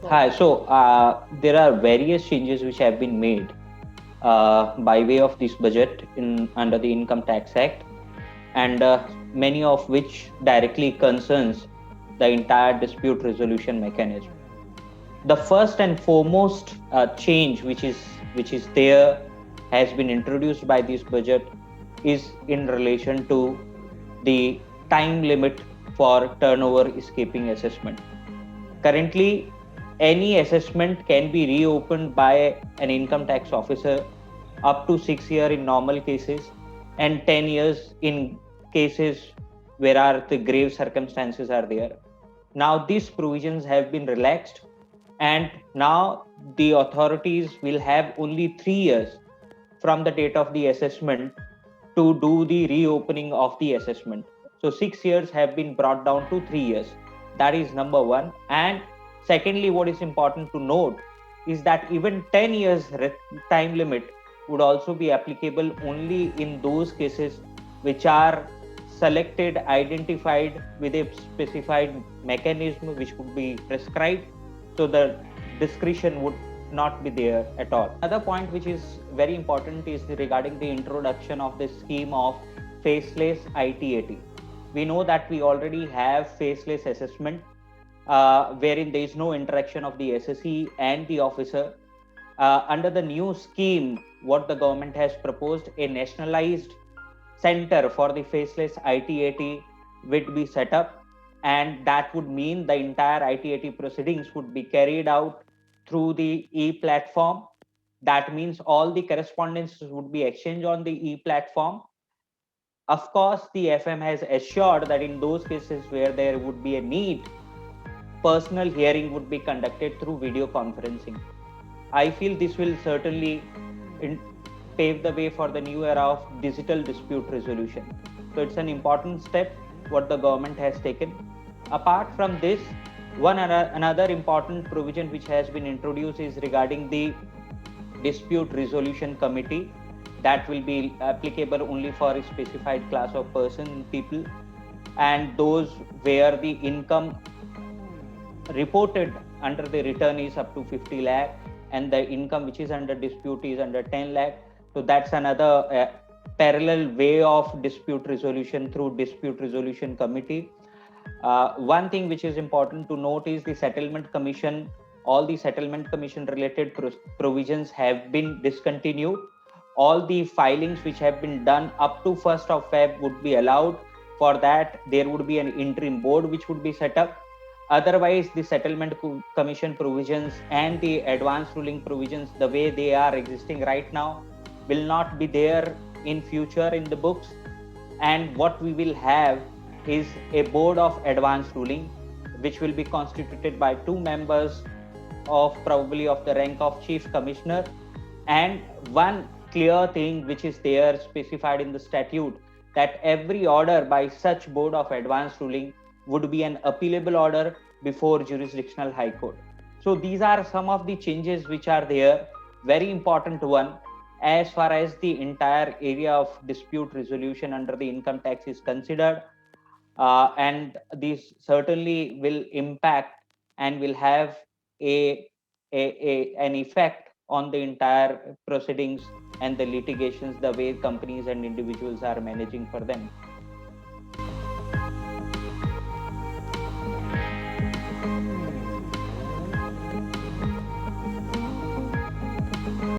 Hi. There are various changes which have been made by way of this budget in under the Income Tax Act, and many of which directly concerns the entire dispute resolution mechanism. The first and foremost change which is there has been introduced by this budget is in relation to the time limit for turnover escaping assessment. Currently, any assessment can be reopened by an income tax officer up to 6 years in normal cases and 10 years in cases where are the grave circumstances are there. Now these provisions have been relaxed, and now the authorities will have only 3 years from the date of the assessment to do the reopening of the assessment. So 6 years have been brought down to 3 years. That is number one. And secondly, what is important to note is that even 10 years time limit would also be applicable only in those cases which are selected, identified with a specified mechanism which would be prescribed. So the discretion would not be there at all. Another point which is very important is regarding the introduction of the scheme of faceless ITAT. We know that we already have faceless assessment, wherein there is no interaction of the assessee and the officer. Under the new scheme, what the government has proposed, a nationalized center for the faceless ITAT would be set up, and that would mean the entire ITAT proceedings would be carried out through the e-platform. That means all the correspondences would be exchanged on the e-platform. Of course, the FM has assured that in those cases where there would be a need, personal hearing would be conducted through video conferencing. I feel this will certainly pave the way for the new era of digital dispute resolution. So it's an important step what the government has taken. Apart from this, another important provision which has been introduced is regarding the dispute resolution committee that will be applicable only for a specified class of person people, and those where the income reported under the return is up to 50 lakh and the income which is under dispute is under 10 lakh. So that's another parallel way of dispute resolution through dispute resolution committee. One thing which is important to note is the settlement commission. All the settlement commission related provisions have been discontinued. All the filings which have been done up to 1st of Feb would be allowed. For that, there would be an interim board which would be set up. Otherwise, the settlement commission provisions and the advance ruling provisions, the way they are existing right now, will not be there in future in the books. And what we will have is a board of advance ruling, which will be constituted by 2 members of probably of the rank of chief commissioner. And one clear thing which is there specified in the statute, that every order by such board of advance ruling would be an appealable order before jurisdictional high court. So these are some of the changes which are there. Very important one as far as the entire area of dispute resolution under the income tax is considered, and this certainly will impact and will have an effect on the entire proceedings and the litigations, the way companies and individuals are managing for them.